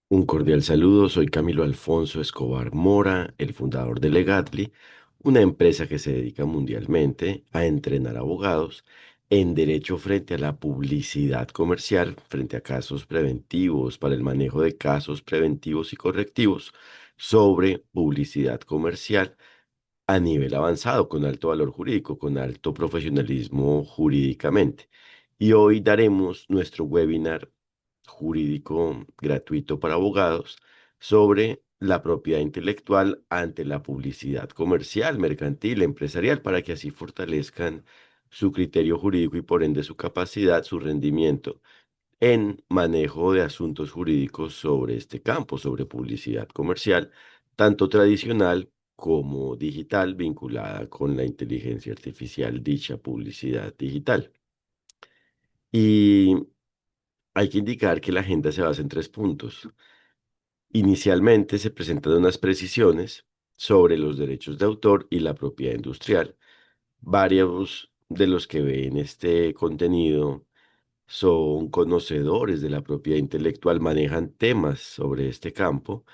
Un cordial saludo, soy Camilo Alfonso Escobar Mora, el fundador de Legatly, una empresa que se dedica mundialmente a entrenar abogados en derecho frente a la publicidad comercial, frente a casos preventivos, para el manejo de casos preventivos y correctivos sobre publicidad comercial a nivel avanzado, con alto valor jurídico, con alto profesionalismo jurídicamente. Y hoy daremos nuestro webinar jurídico gratuito para abogados sobre la propiedad intelectual ante la publicidad comercial, mercantil, empresarial, para que así fortalezcan su criterio jurídico y por ende su capacidad, su rendimiento en manejo de asuntos jurídicos sobre este campo, sobre publicidad comercial, tanto tradicional como digital, vinculada con la inteligencia artificial, dicha publicidad digital. Y hay que indicar que la agenda se basa en tres puntos. Inicialmente se presentan unas precisiones sobre los derechos de autor y la propiedad industrial. Varios de los que ven este contenido son conocedores de la propiedad intelectual, manejan temas sobre este campo,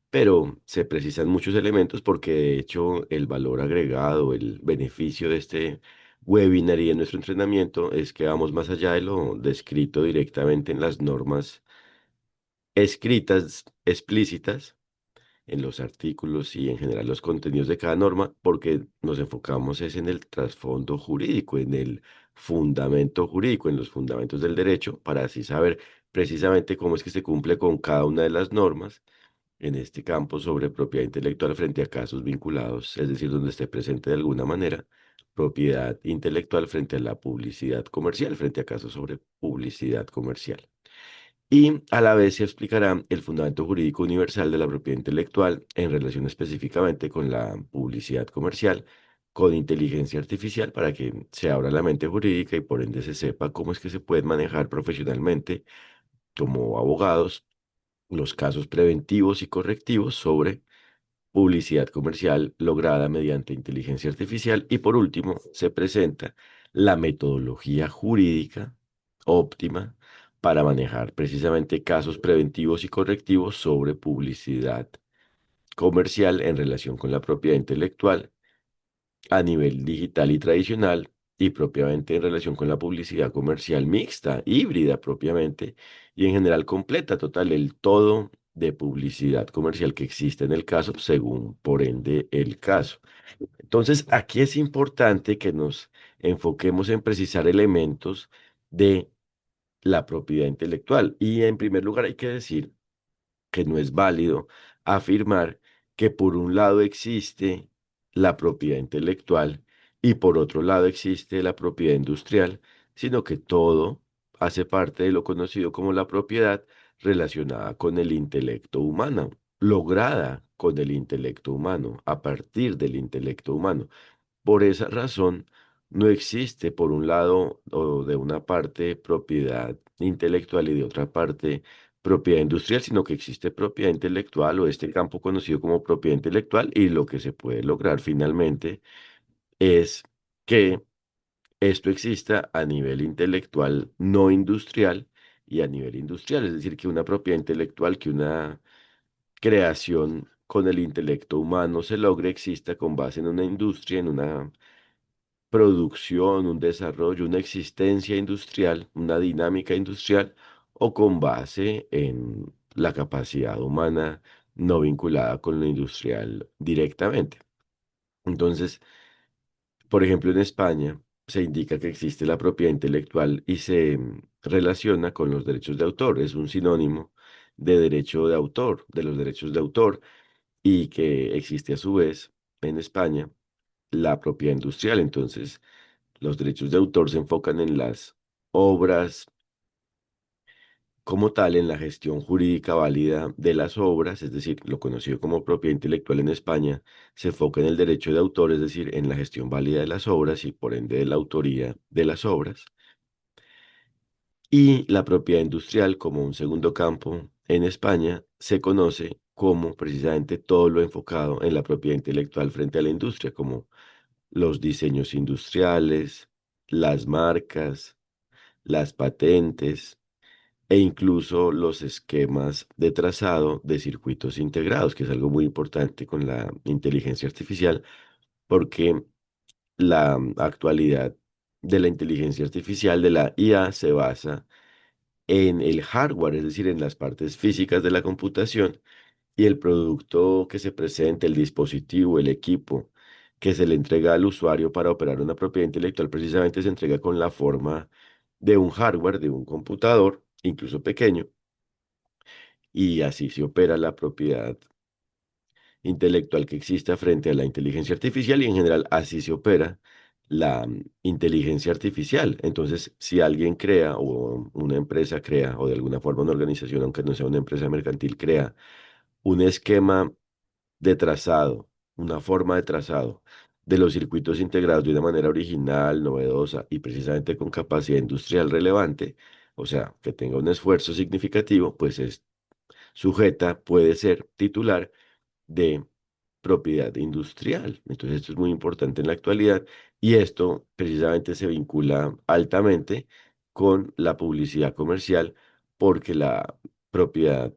pero se precisan muchos elementos porque de hecho el valor agregado, el beneficio de este webinar y de nuestro entrenamiento es que vamos más allá de lo descrito directamente en las normas escritas, explícitas en los artículos y en general los contenidos de cada norma, porque nos enfocamos es en el trasfondo jurídico, en el fundamento jurídico, en los fundamentos del derecho, para así saber precisamente cómo es que se cumple con cada una de las normas en este campo sobre propiedad intelectual frente a casos vinculados, es decir, donde esté presente de alguna manera propiedad intelectual frente a la publicidad comercial, frente a casos sobre publicidad comercial. Y a la vez se explicará el fundamento jurídico universal de la propiedad intelectual en relación específicamente con la publicidad comercial, con inteligencia artificial, para que se abra la mente jurídica y por ende se sepa cómo es que se pueden manejar profesionalmente como abogados los casos preventivos y correctivos sobre publicidad comercial lograda mediante inteligencia artificial. Y por último, se presenta la metodología jurídica óptima para manejar precisamente casos preventivos y correctivos sobre publicidad comercial en relación con la propiedad intelectual a nivel digital y tradicional y propiamente en relación con la publicidad comercial mixta, híbrida propiamente y en general completa, total, el todo de publicidad comercial que existe en el caso, según por ende el caso. Entonces, aquí es importante que nos enfoquemos en precisar elementos de la propiedad intelectual. Y en primer lugar hay que decir que no es válido afirmar que por un lado existe la propiedad intelectual y por otro lado existe la propiedad industrial, sino que todo hace parte de lo conocido como la propiedad relacionada con el intelecto humano, lograda con el intelecto humano, a partir del intelecto humano. Por esa razón, no existe por un lado o de una parte propiedad intelectual y de otra parte propiedad industrial, sino que existe propiedad intelectual o este campo conocido como propiedad intelectual y lo que se puede lograr finalmente es que esto exista a nivel intelectual no industrial y a nivel industrial, es decir, que una propiedad intelectual, que una creación con el intelecto humano se logre exista con base en una industria, en una producción, un desarrollo, una existencia industrial, una dinámica industrial o con base en la capacidad humana no vinculada con lo industrial directamente. Entonces, por ejemplo, en España se indica que existe la propiedad intelectual y se relaciona con los derechos de autor. Es un sinónimo de derecho de autor, de los derechos de autor, y que existe a su vez en España la propiedad industrial. Entonces, los derechos de autor se enfocan en las obras como tal, en la gestión jurídica válida de las obras, es decir, lo conocido como propiedad intelectual en España, se enfoca en el derecho de autor, es decir, en la gestión válida de las obras y por ende de la autoría de las obras. Y la propiedad industrial como un segundo campo en España se conoce como precisamente todo lo enfocado en la propiedad intelectual frente a la industria, como los diseños industriales, las marcas, las patentes, e incluso los esquemas de trazado de circuitos integrados, que es algo muy importante con la inteligencia artificial, porque la actualidad de la inteligencia artificial, de la IA, se basa en el hardware, es decir, en las partes físicas de la computación y el producto que se presenta, el dispositivo, el equipo que se le entrega al usuario para operar una propiedad intelectual, precisamente se entrega con la forma de un hardware, de un computador, incluso pequeño, y así se opera la propiedad intelectual que exista frente a la inteligencia artificial y en general así se opera la inteligencia artificial. Entonces, si alguien crea o una empresa crea o de alguna forma una organización, aunque no sea una empresa mercantil, crea un esquema de trazado, una forma de trazado de los circuitos integrados de una manera original, novedosa y precisamente con capacidad industrial relevante, o sea, que tenga un esfuerzo significativo, pues es sujeta, puede ser titular de propiedad industrial. Entonces esto es muy importante en la actualidad y esto precisamente se vincula altamente con la publicidad comercial porque la propiedad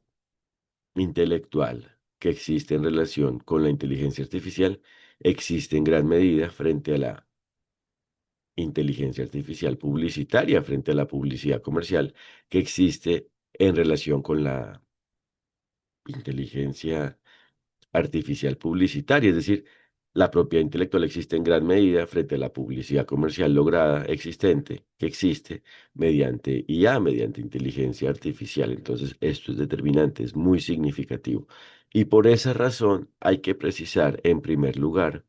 intelectual que existe en relación con la inteligencia artificial existe en gran medida frente a la inteligencia artificial publicitaria, frente a la publicidad comercial que existe en relación con la inteligencia artificial publicitaria, es decir, la propiedad intelectual existe en gran medida frente a la publicidad comercial lograda, existente, que existe mediante IA, mediante inteligencia artificial. Entonces, esto es determinante, es muy significativo. Y por esa razón hay que precisar, en primer lugar,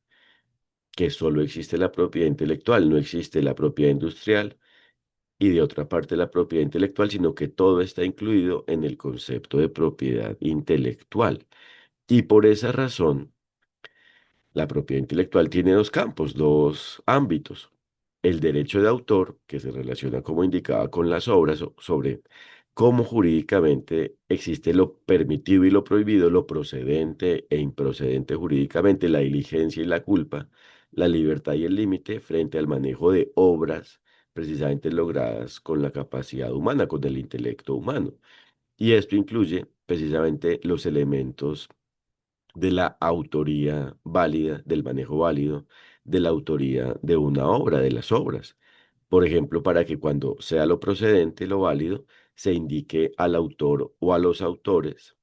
que solo existe la propiedad intelectual, no existe la propiedad industrial y de otra parte la propiedad intelectual, sino que todo está incluido en el concepto de propiedad intelectual. Y por esa razón, la propiedad intelectual tiene dos campos, dos ámbitos. El derecho de autor, que se relaciona, como indicaba, con las obras, sobre cómo jurídicamente existe lo permitido y lo prohibido, lo procedente e improcedente jurídicamente, la diligencia y la culpa, la libertad y el límite frente al manejo de obras precisamente logradas con la capacidad humana, con el intelecto humano. Y esto incluye precisamente los elementos de la autoría válida, del manejo válido, de la autoría de una obra, de las obras. Por ejemplo, para que cuando sea lo procedente, lo válido, se indique al autor o a los autores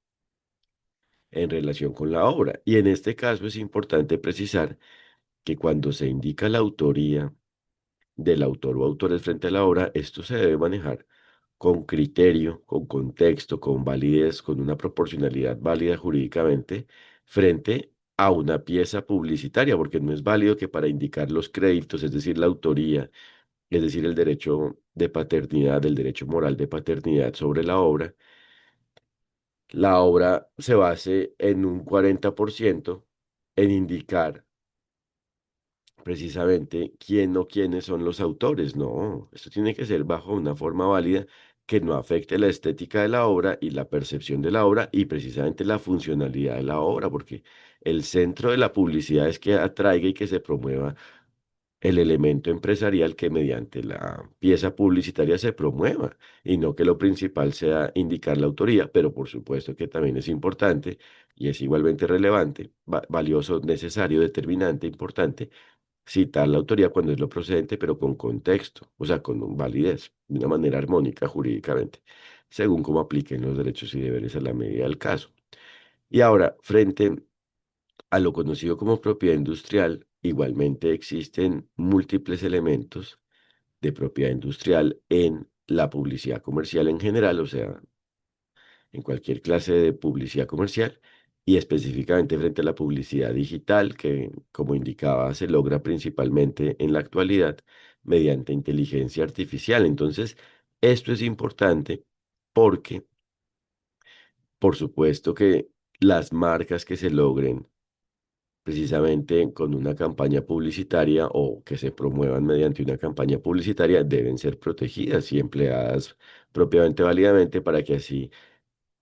en relación con la obra. Y en este caso es importante precisar que cuando se indica la autoría del autor o autores frente a la obra, esto se debe manejar con criterio, con contexto, con validez, con una proporcionalidad válida jurídicamente frente a una pieza publicitaria, porque no es válido que para indicar los créditos, es decir, la autoría, es decir, el derecho de paternidad, el derecho moral de paternidad sobre la obra se base en un 40% en indicar precisamente quién o quiénes son los autores. No, esto tiene que ser bajo una forma válida que no afecte la estética de la obra y la percepción de la obra y precisamente la funcionalidad de la obra, porque el centro de la publicidad es que atraiga y que se promueva el elemento empresarial que mediante la pieza publicitaria se promueva y no que lo principal sea indicar la autoría, pero por supuesto que también es importante y es igualmente relevante, valioso, necesario, determinante, importante citar la autoría cuando es lo procedente, pero con contexto, o sea, con validez, de una manera armónica jurídicamente, según cómo apliquen los derechos y deberes a la medida del caso. Y ahora, frente a lo conocido como propiedad industrial, igualmente existen múltiples elementos de propiedad industrial en la publicidad comercial en general, o sea, en cualquier clase de publicidad comercial y específicamente frente a la publicidad digital, que como indicaba se logra principalmente en la actualidad mediante inteligencia artificial. Entonces, esto es importante porque, por supuesto que las marcas que se logren precisamente con una campaña publicitaria o que se promuevan mediante una campaña publicitaria deben ser protegidas y empleadas propiamente válidamente para que así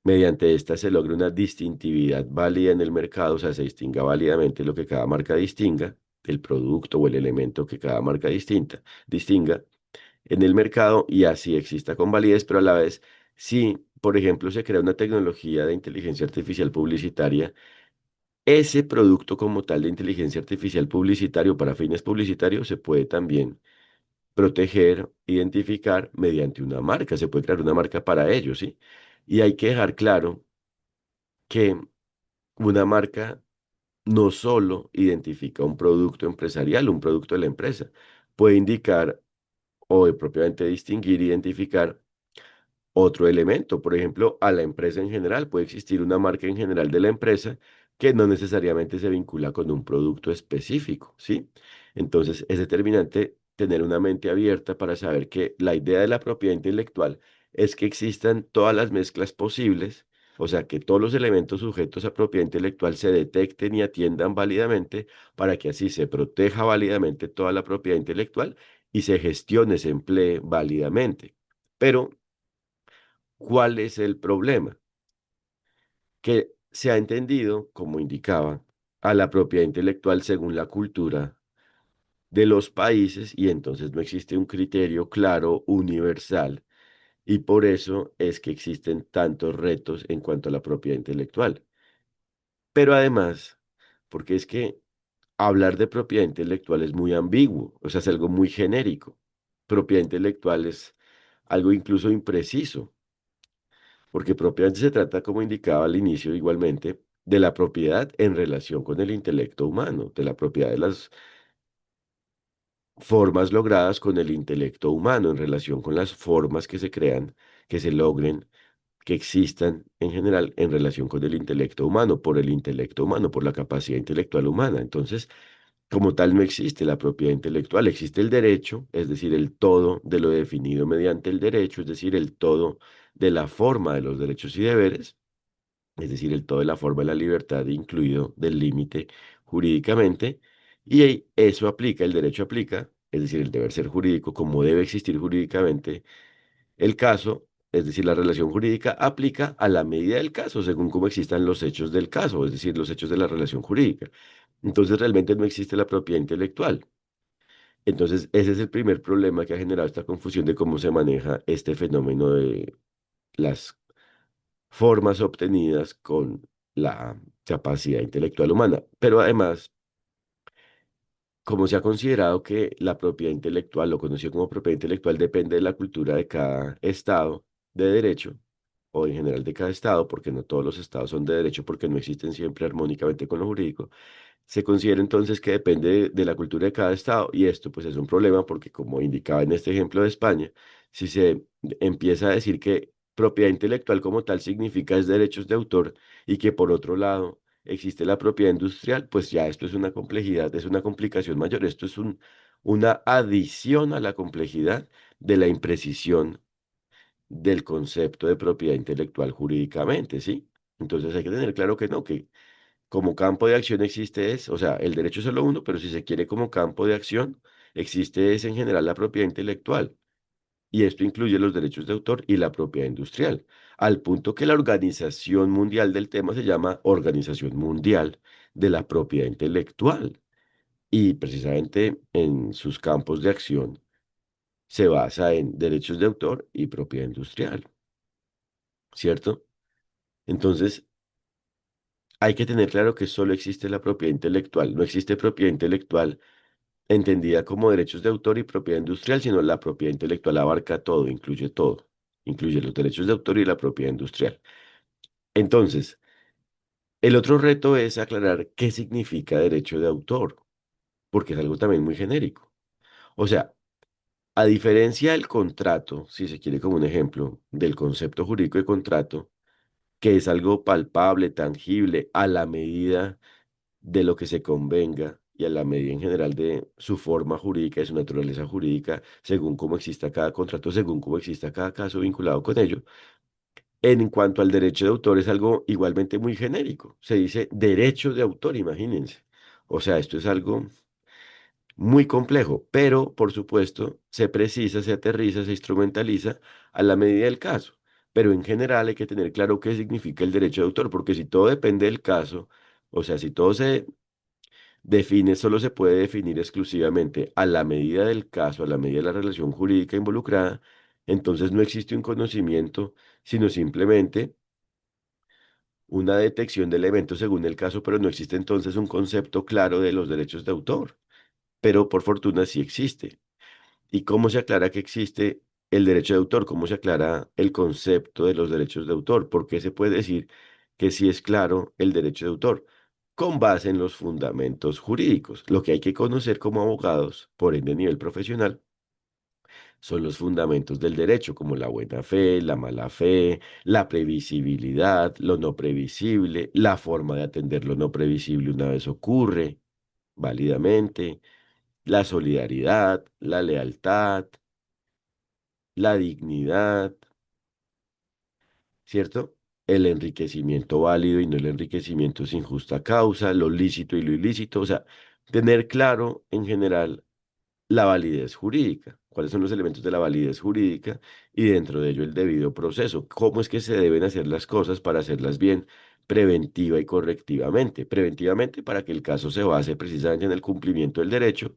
mediante esta se logra una distintividad válida en el mercado, o sea, se distinga válidamente lo que cada marca distinga, el producto o el elemento que cada marca distinga en el mercado y así exista con validez, pero a la vez Si, por ejemplo, se crea una tecnología de inteligencia artificial publicitaria, ese producto como tal de inteligencia artificial publicitario para fines publicitarios se puede también proteger, identificar mediante una marca. Se puede crear una marca para ello, ¿sí? Y hay que dejar claro que una marca no solo identifica un producto empresarial, un producto de la empresa, puede indicar o propiamente distinguir, identificar otro elemento. Por ejemplo, a la empresa en general puede existir una marca en general de la empresa que no necesariamente se vincula con un producto específico, ¿sí? Entonces, es determinante tener una mente abierta para saber que la idea de la propiedad intelectual es que existan todas las mezclas posibles, o sea, que todos los elementos sujetos a propiedad intelectual se detecten y atiendan válidamente para que así se proteja válidamente toda la propiedad intelectual y se gestione, se emplee válidamente. Pero ¿cuál es el problema? Que se ha entendido, como indicaba, a la propiedad intelectual según la cultura de los países y entonces no existe un criterio claro, universal, y por eso es que existen tantos retos en cuanto a la propiedad intelectual. Pero además, porque es que hablar de propiedad intelectual es muy ambiguo, o sea, es algo muy genérico. Propiedad intelectual es algo incluso impreciso. Porque propiamente se trata, como indicaba al inicio igualmente, de la propiedad en relación con el intelecto humano, de la propiedad de las formas logradas con el intelecto humano en relación con las formas que se crean, que se logren, que existan en general en relación con el intelecto humano, por el intelecto humano, por la capacidad intelectual humana. Entonces, como tal, no existe la propiedad intelectual, existe el derecho, es decir, el todo de lo definido mediante el derecho, es decir, el todo de la forma de los derechos y deberes, es decir, el todo de la forma de la libertad, incluido del límite jurídicamente, y eso aplica, el derecho aplica, es decir, el deber ser jurídico, como debe existir jurídicamente el caso, es decir, la relación jurídica aplica a la medida del caso, según cómo existan los hechos del caso, es decir, los hechos de la relación jurídica. Entonces, realmente no existe la propiedad intelectual. Entonces, ese es el primer problema que ha generado esta confusión de cómo se maneja este fenómeno de las formas obtenidas con la capacidad intelectual humana. Pero además, como se ha considerado que la propiedad intelectual, lo conocido como propiedad intelectual, depende de la cultura de cada estado de derecho, o en general de cada estado, porque no todos los estados son de derecho, porque no existen siempre armónicamente con lo jurídico, se considera entonces que depende de la cultura de cada estado y esto pues es un problema porque como indicaba en este ejemplo de España, si se empieza a decir que propiedad intelectual como tal significa es derechos de autor y que por otro lado existe la propiedad industrial, pues ya esto es una complejidad, es una complicación mayor, esto es una adición a la complejidad de la imprecisión del concepto de propiedad intelectual jurídicamente, ¿sí? Entonces hay que tener claro que no, que como campo de acción existe es, o sea, el derecho es solo uno, pero si se quiere como campo de acción, existe es en general la propiedad intelectual. Y esto incluye los derechos de autor y la propiedad industrial, al punto que la Organización Mundial del tema se llama Organización Mundial de la Propiedad Intelectual. Y precisamente en sus campos de acción se basa en derechos de autor y propiedad industrial, ¿cierto? Entonces, hay que tener claro que solo existe la propiedad intelectual, no existe propiedad intelectual entendida como derechos de autor y propiedad industrial, sino la propiedad intelectual abarca todo, incluye los derechos de autor y la propiedad industrial. Entonces, el otro reto es aclarar qué significa derecho de autor, porque es algo también muy genérico. O sea, a diferencia del contrato, si se quiere como un ejemplo del concepto jurídico de contrato, que es algo palpable, tangible, a la medida de lo que se convenga y a la medida en general de su forma jurídica, de su naturaleza jurídica, según cómo exista cada contrato, según cómo exista cada caso vinculado con ello. En cuanto al derecho de autor, es algo igualmente muy genérico. Se dice derecho de autor, imagínense. O sea, esto es algo muy complejo, pero por supuesto se precisa, se aterriza, se instrumentaliza a la medida del caso. Pero en general hay que tener claro qué significa el derecho de autor, porque si todo depende del caso, o sea, si todo se define, solo se puede definir exclusivamente a la medida del caso, a la medida de la relación jurídica involucrada, Entonces no existe un conocimiento, sino simplemente una detección del evento según el caso, pero no existe entonces un concepto claro de los derechos de autor. Pero por fortuna sí existe. ¿Y cómo se aclara que existe el derecho de autor? ¿Cómo se aclara el concepto de los derechos de autor? ¿Por qué se puede decir que sí es claro el derecho de autor? Con base en los fundamentos jurídicos. Lo que hay que conocer como abogados, por ende a nivel profesional, son los fundamentos del derecho, como la buena fe, la mala fe, la previsibilidad, lo no previsible, la forma de atender lo no previsible una vez ocurre, válidamente, la solidaridad, la lealtad, la dignidad, ¿cierto? El enriquecimiento válido y no el enriquecimiento sin justa causa, lo lícito y lo ilícito, o sea, tener claro en general la validez jurídica, cuáles son los elementos de la validez jurídica y dentro de ello el debido proceso, cómo es que se deben hacer las cosas para hacerlas bien preventiva y correctivamente. Preventivamente para que el caso se base precisamente en el cumplimiento del derecho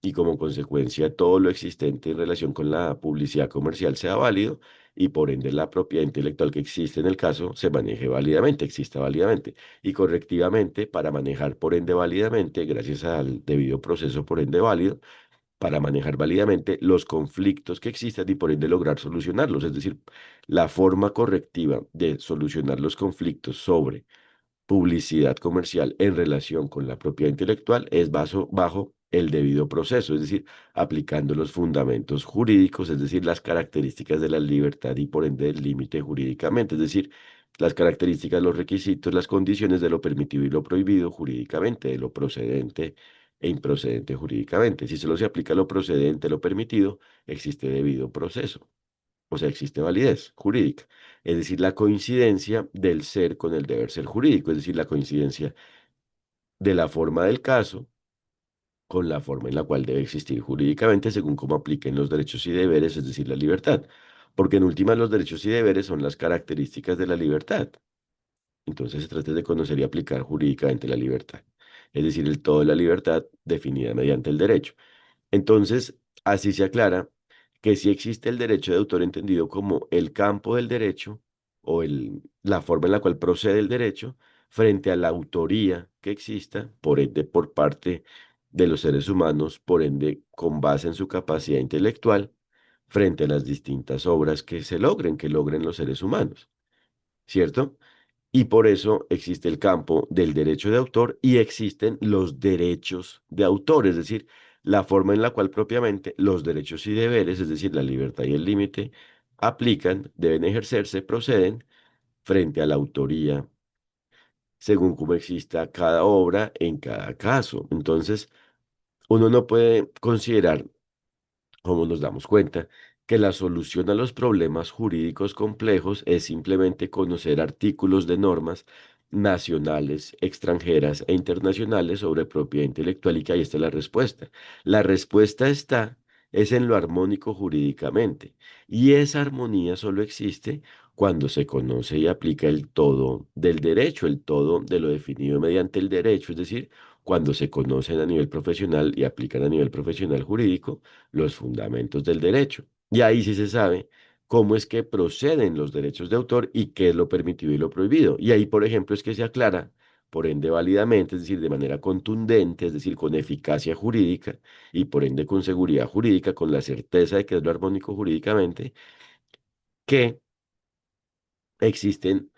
y como consecuencia todo lo existente en relación con la publicidad comercial sea válido y por ende la propiedad intelectual que existe en el caso se maneje válidamente, exista válidamente y correctivamente para manejar por ende válidamente, gracias al debido proceso por ende válido, para manejar válidamente los conflictos que existan y por ende lograr solucionarlos. Es decir, la forma correctiva de solucionar los conflictos sobre publicidad comercial en relación con la propiedad intelectual es bajo el debido proceso, es decir, aplicando los fundamentos jurídicos, es decir, las características de la libertad y por ende del límite jurídicamente, es decir, las características, los requisitos, las condiciones de lo permitido y lo prohibido jurídicamente, de lo procedente e improcedente jurídicamente. Si solo se aplica lo procedente, lo permitido, existe debido proceso. O sea, existe validez jurídica, es decir, la coincidencia del ser con el deber ser jurídico, es decir, la coincidencia de la forma del caso con la forma en la cual debe existir jurídicamente según cómo apliquen los derechos y deberes, es decir, la libertad. Porque en últimas los derechos y deberes son las características de la libertad. Entonces se trata de conocer y aplicar jurídicamente la libertad, es decir, el todo de la libertad definida mediante el derecho. Entonces, así se aclara que si existe el derecho de autor entendido como el campo del derecho o la forma en la cual procede el derecho frente a la autoría que exista, por ende por parte de los seres humanos, por ende con base en su capacidad intelectual, frente a las distintas obras que logren los seres humanos, ¿cierto? Y por eso existe el campo del derecho de autor y existen los derechos de autor, es decir, la forma en la cual propiamente los derechos y deberes, es decir, la libertad y el límite, aplican, deben ejercerse, proceden frente a la autoría, según cómo exista cada obra en cada caso. Entonces, uno no puede considerar como nos damos cuenta que la solución a los problemas jurídicos complejos es simplemente conocer artículos de normas nacionales, extranjeras e internacionales sobre propiedad intelectual y que ahí está la respuesta. La respuesta está es en lo armónico jurídicamente y esa armonía solo existe cuando se conoce y aplica el todo del derecho, el todo de lo definido mediante el derecho, es decir, cuando se conocen a nivel profesional y aplican a nivel profesional jurídico los fundamentos del derecho. Y ahí sí se sabe cómo es que proceden los derechos de autor y qué es lo permitido y lo prohibido. Y ahí, por ejemplo, es que se aclara, por ende válidamente, es decir, de manera contundente, es decir, con eficacia jurídica y por ende con seguridad jurídica, con la certeza de que es lo armónico jurídicamente, que existen,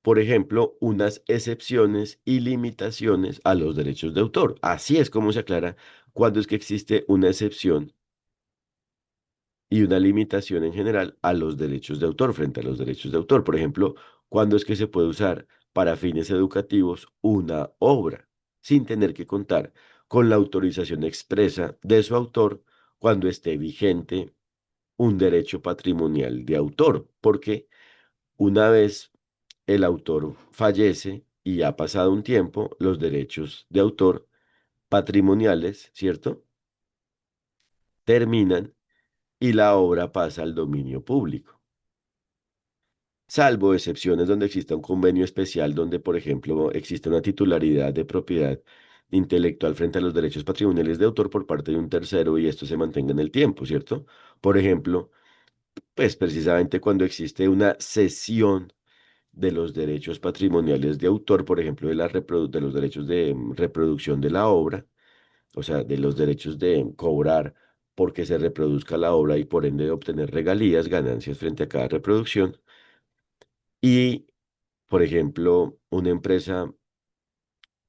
por ejemplo, unas excepciones y limitaciones a los derechos de autor. Así es como se aclara cuando es que existe una excepción y una limitación en general a los derechos de autor frente a los derechos de autor. Por ejemplo, ¿cuándo es que se puede usar para fines educativos una obra sin tener que contar con la autorización expresa de su autor cuando esté vigente un derecho patrimonial de autor? Porque una vez el autor fallece y ha pasado un tiempo, los derechos de autor patrimoniales, ¿cierto? Terminan y la obra pasa al dominio público, salvo excepciones donde exista un convenio especial donde, por ejemplo, existe una titularidad de propiedad intelectual frente a los derechos patrimoniales de autor por parte de un tercero y esto se mantenga en el tiempo, ¿cierto? Por ejemplo, Pues precisamente cuando existe una cesión de los derechos patrimoniales de autor, por ejemplo, de los derechos de reproducción de la obra, o sea, de los derechos de cobrar porque se reproduzca la obra y por ende de obtener regalías, ganancias frente a cada reproducción. Y, por ejemplo, una empresa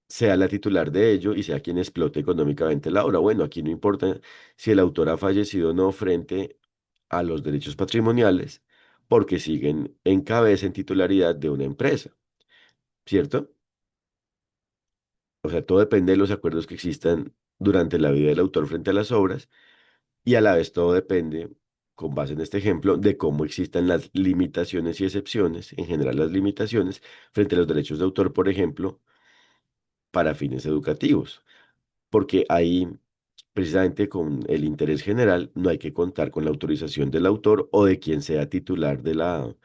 sea la titular de ello y sea quien explote económicamente la obra. Bueno, aquí no importa si el autor ha fallecido o no frente a los derechos patrimoniales, porque siguen en cabeza en titularidad de una empresa, ¿cierto? O sea, todo depende de los acuerdos que existan durante la vida del autor frente a las obras y a la vez todo depende, con base en este ejemplo, de cómo existan las limitaciones y excepciones, en general las limitaciones frente a los derechos de autor, por ejemplo, para fines educativos. Porque ahí, precisamente con el interés general, no hay que contar con la autorización del autor o de quien sea titular de la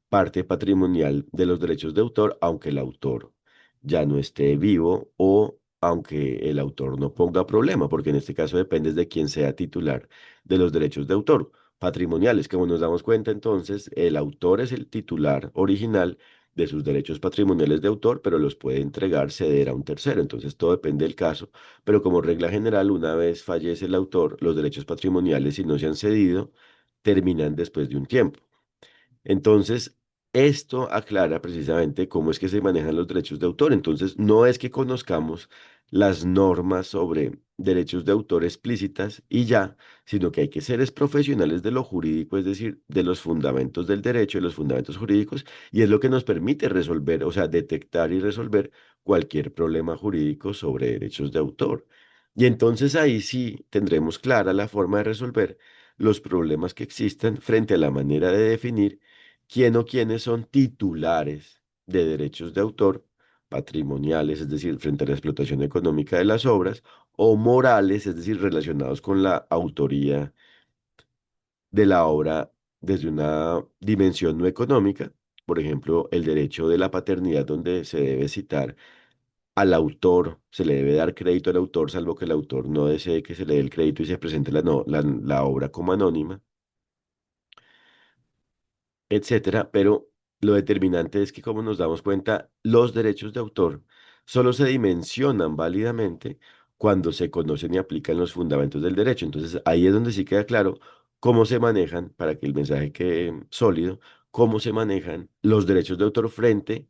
parte patrimonial de los derechos de autor, aunque el autor ya no esté vivo o aunque el autor no ponga problema, porque en este caso depende de quién sea titular de los derechos de autor patrimoniales. Como nos damos cuenta, entonces, el autor es el titular original de sus derechos patrimoniales de autor, pero los puede entregar, ceder a un tercero. Entonces, todo depende del caso, pero como regla general, una vez fallece el autor, los derechos patrimoniales, si no se han cedido, terminan después de un tiempo. Entonces, esto aclara precisamente cómo es que se manejan los derechos de autor. Entonces, no es que conozcamos las normas sobre derechos de autor explícitas y ya, sino que hay que ser es profesionales de lo jurídico, es decir, de los fundamentos del derecho, de los fundamentos jurídicos, y es lo que nos permite resolver, o sea, detectar y resolver cualquier problema jurídico sobre derechos de autor. Y entonces ahí sí tendremos clara la forma de resolver los problemas que existan frente a la manera de definir quién o quiénes son titulares de derechos de autor patrimoniales, es decir, frente a la explotación económica de las obras, o morales, es decir, relacionados con la autoría de la obra desde una dimensión no económica, por ejemplo, el derecho de la paternidad donde se debe citar al autor, se le debe dar crédito al autor, salvo que el autor no desee que se le dé el crédito y se presente la obra como anónima, etcétera, pero lo determinante es que, como nos damos cuenta, los derechos de autor solo se dimensionan válidamente cuando se conocen y aplican los fundamentos del derecho. Entonces, ahí es donde sí queda claro cómo se manejan, para que el mensaje quede sólido, cómo se manejan los derechos de autor frente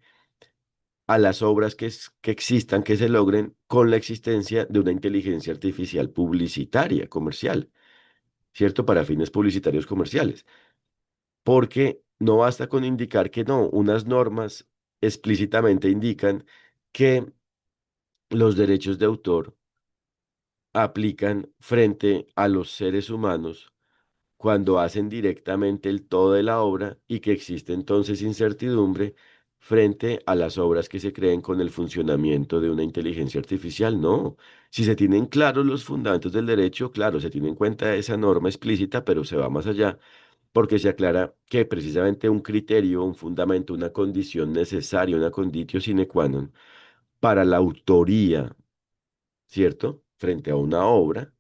a las obras que existan, que se logren con la existencia de una inteligencia artificial publicitaria, comercial, ¿cierto? Para fines publicitarios comerciales, porque no basta con indicar que no, unas normas explícitamente indican que los derechos de autor aplican frente a los seres humanos cuando hacen directamente el todo de la obra y que existe entonces incertidumbre frente a las obras que se creen con el funcionamiento de una inteligencia artificial. No, si se tienen claros los fundamentos del derecho, claro, se tiene en cuenta esa norma explícita, pero se va más allá porque se aclara que precisamente un criterio, un fundamento, una condición necesaria, una conditio sine qua non para la autoría, ¿cierto? Frente a una obra,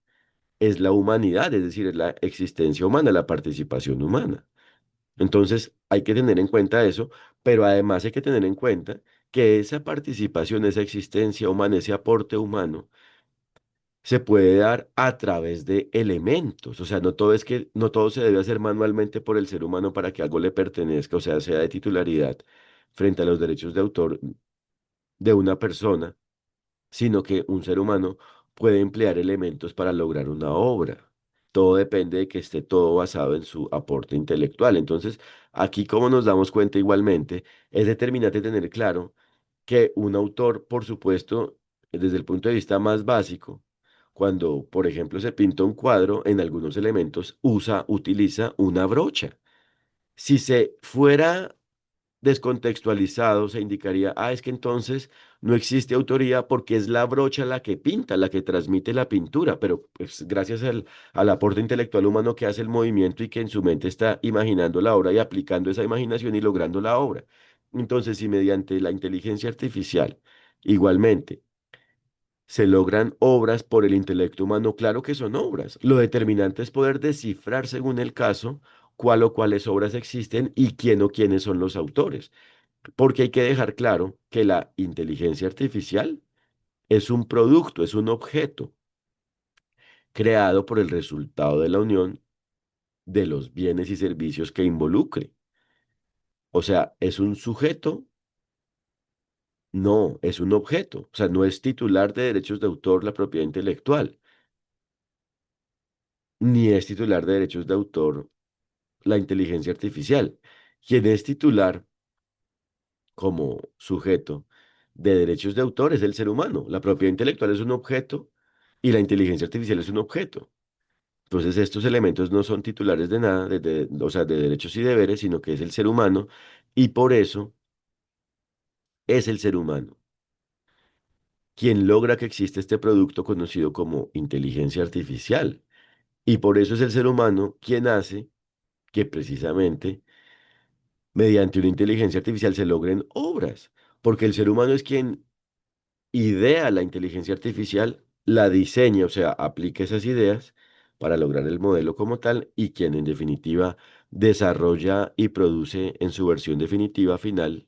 es la humanidad, es decir, es la existencia humana, la participación humana. Entonces, hay que tener en cuenta eso, pero además hay que tener en cuenta que esa participación, esa existencia humana, ese aporte humano, se puede dar a través de elementos. O sea, no todo se debe hacer manualmente por el ser humano para que algo le pertenezca, o sea de titularidad frente a los derechos de autor de una persona, sino que un ser humano puede emplear elementos para lograr una obra. Todo depende de que esté todo basado en su aporte intelectual. Entonces, aquí como nos damos cuenta igualmente, es determinante tener claro que un autor, por supuesto, desde el punto de vista más básico, cuando, por ejemplo, se pinta un cuadro, en algunos elementos utiliza una brocha. Si se fuera descontextualizado, se indicaría, es que entonces no existe autoría porque es la brocha la que pinta, la que transmite la pintura, pero pues, gracias al aporte intelectual humano que hace el movimiento y que en su mente está imaginando la obra y aplicando esa imaginación y logrando la obra. Entonces, si mediante la inteligencia artificial, igualmente, se logran obras por el intelecto humano, claro que son obras. Lo determinante es poder descifrar, según el caso, cuál o cuáles obras existen y quién o quiénes son los autores. Porque hay que dejar claro que la inteligencia artificial es un producto, es un objeto creado por el resultado de la unión de los bienes y servicios que involucre. O sea, es un sujeto, no, es un objeto. O sea, no es titular de derechos de autor la propiedad intelectual, ni es titular de derechos de autor la inteligencia artificial. Quien es titular como sujeto de derechos de autor es el ser humano. La propiedad intelectual es un objeto y la inteligencia artificial es un objeto. Entonces, estos elementos no son titulares de nada, o sea, de derechos y deberes, sino que es el ser humano y por eso es el ser humano quien logra que exista este producto conocido como inteligencia artificial. Y por eso es el ser humano quien hace que precisamente mediante una inteligencia artificial se logren obras, porque el ser humano es quien idea la inteligencia artificial, la diseña, o sea, aplica esas ideas para lograr el modelo como tal y quien en definitiva desarrolla y produce en su versión definitiva final.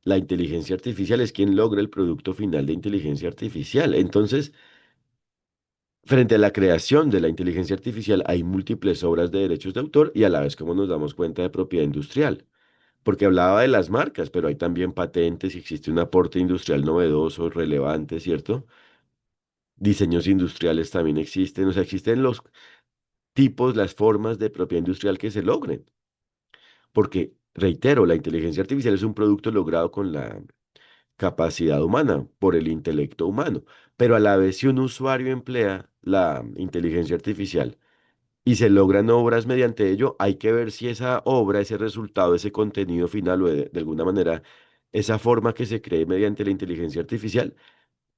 La inteligencia artificial es quien logra el producto final de inteligencia artificial. Entonces, frente a la creación de la inteligencia artificial hay múltiples obras de derechos de autor y a la vez como nos damos cuenta de propiedad industrial. Porque hablaba de las marcas, pero hay también patentes y existe un aporte industrial novedoso, relevante, ¿cierto? Diseños industriales también existen, o sea, existen los tipos, las formas de propiedad industrial que se logren. Porque, reitero, la inteligencia artificial es un producto logrado con la capacidad humana, por el intelecto humano. Pero a la vez, si un usuario emplea la inteligencia artificial y se logran obras mediante ello, hay que ver si esa obra, ese resultado, ese contenido final o de alguna manera, esa forma que se cree mediante la inteligencia artificial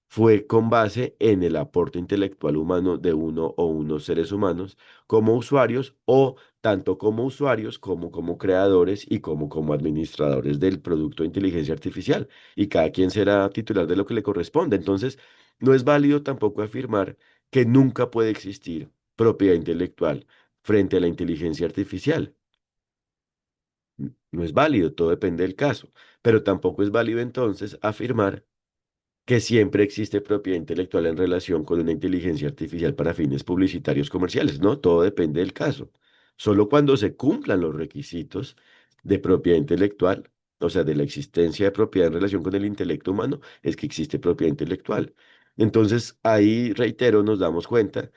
fue con base en el aporte intelectual humano de uno o unos seres humanos como usuarios o tanto como usuarios como como creadores y como como administradores del producto de inteligencia artificial. Y cada quien será titular de lo que le corresponde. Entonces, no es válido tampoco afirmar que nunca puede existir propiedad intelectual frente a la inteligencia artificial. No es válido, todo depende del caso. Pero tampoco es válido entonces afirmar que siempre existe propiedad intelectual en relación con una inteligencia artificial para fines publicitarios comerciales. No, todo depende del caso. Solo cuando se cumplan los requisitos de propiedad intelectual, o sea, de la existencia de propiedad en relación con el intelecto humano, es que existe propiedad intelectual. Entonces, ahí, reitero, nos damos cuenta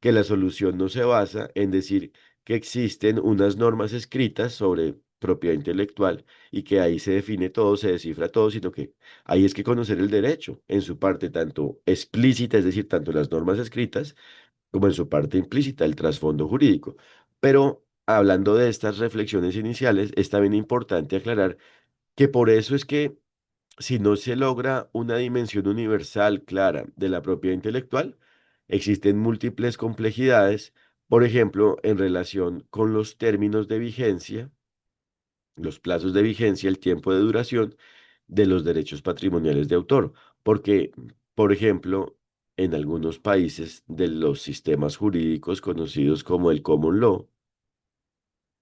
que la solución no se basa en decir que existen unas normas escritas sobre propiedad intelectual y que ahí se define todo, se descifra todo, sino que ahí es que conocer el derecho en su parte tanto explícita, es decir, tanto las normas escritas, como en su parte implícita, el trasfondo jurídico. Pero hablando de estas reflexiones iniciales, es también importante aclarar que por eso es que si no se logra una dimensión universal clara de la propiedad intelectual, existen múltiples complejidades, por ejemplo, en relación con los términos de vigencia, los plazos de vigencia, el tiempo de duración de los derechos patrimoniales de autor, porque, por ejemplo, en algunos países de los sistemas jurídicos conocidos como el common law,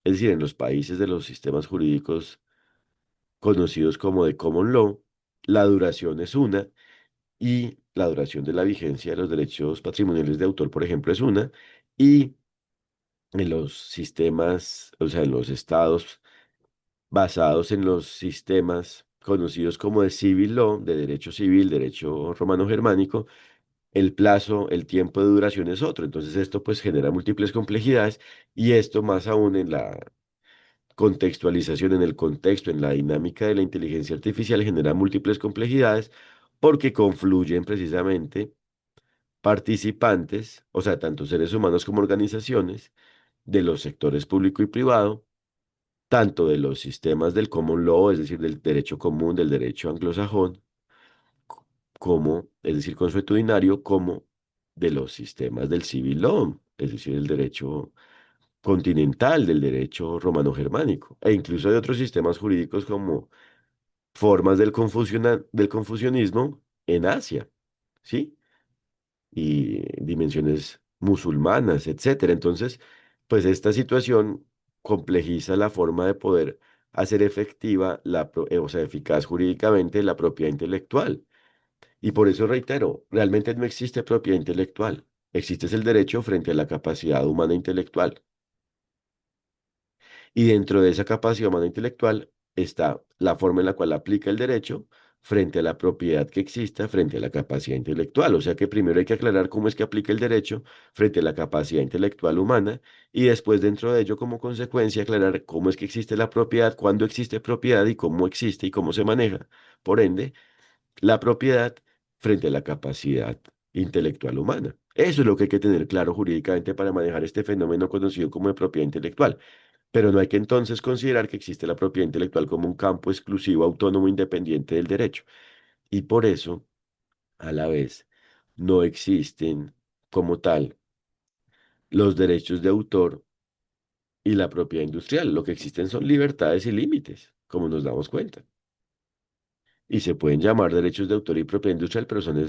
es decir, en los países de los sistemas jurídicos conocidos como de common law, la duración es una y la duración de la vigencia de los derechos patrimoniales de autor, por ejemplo, es una, y en los sistemas, o sea, en los estados basados en los sistemas conocidos como de civil law, de derecho civil, derecho romano-germánico, el plazo, el tiempo de duración es otro. Entonces esto pues genera múltiples complejidades y esto más aún en la contextualización, en el contexto, en la dinámica de la inteligencia artificial genera múltiples complejidades porque confluyen precisamente participantes, o sea, tanto seres humanos como organizaciones de los sectores público y privado tanto de los sistemas del common law, es decir, del derecho común, del derecho anglosajón, como, es decir, consuetudinario, como de los sistemas del civil law, es decir, el derecho continental, del derecho romano-germánico, e incluso de otros sistemas jurídicos como formas del confucianismo en Asia, ¿sí? Y dimensiones musulmanas, etcétera. Entonces, pues esta situación complejiza la forma de poder hacer efectiva, o sea, eficaz jurídicamente la propiedad intelectual. Y por eso reitero, realmente no existe propiedad intelectual. Existe es el derecho frente a la capacidad humana intelectual. Y dentro de esa capacidad humana intelectual está la forma en la cual aplica el derecho frente a la propiedad que exista frente a la capacidad intelectual. O sea que primero hay que aclarar cómo es que aplica el derecho frente a la capacidad intelectual humana y después dentro de ello como consecuencia aclarar cómo es que existe la propiedad, cuándo existe propiedad y cómo existe y cómo se maneja. Por ende, la propiedad frente a la capacidad intelectual humana. Eso es lo que hay que tener claro jurídicamente para manejar este fenómeno conocido como de propiedad intelectual. Pero no hay que entonces considerar que existe la propiedad intelectual como un campo exclusivo, autónomo, independiente del derecho. Y por eso, a la vez, no existen como tal los derechos de autor y la propiedad industrial. Lo que existen son libertades y límites, como nos damos cuenta. Y se pueden llamar derechos de autor y propiedad industrial, pero son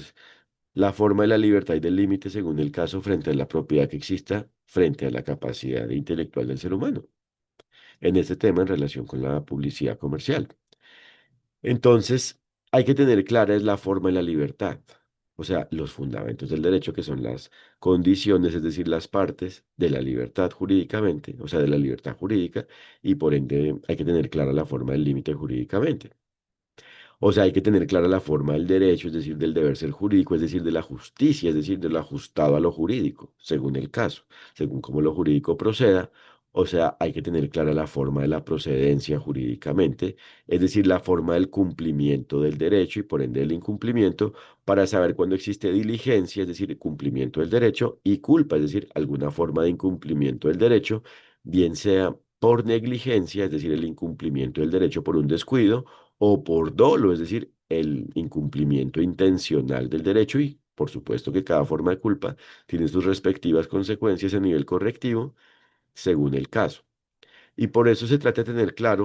la forma de la libertad y del límite según el caso frente a la propiedad que exista frente a la capacidad intelectual del ser humano. En este tema en relación con la publicidad comercial. Entonces, hay que tener clara es la forma y la libertad, o sea, los fundamentos del derecho, que son las condiciones, es decir, las partes de la libertad jurídicamente, o sea, de la libertad jurídica, y por ende hay que tener clara la forma del límite jurídicamente. O sea, hay que tener clara la forma del derecho, es decir, del deber ser jurídico, es decir, de la justicia, es decir, de lo ajustado a lo jurídico, según el caso, según cómo lo jurídico proceda. O sea, hay que tener clara la forma de la procedencia jurídicamente, es decir, la forma del cumplimiento del derecho y por ende del incumplimiento, para saber cuándo existe diligencia, es decir, cumplimiento del derecho, y culpa, es decir, alguna forma de incumplimiento del derecho, bien sea por negligencia, es decir, el incumplimiento del derecho por un descuido, o por dolo, es decir, el incumplimiento intencional del derecho y por supuesto que cada forma de culpa tiene sus respectivas consecuencias a nivel correctivo según el caso. Y por eso se trata de tener claro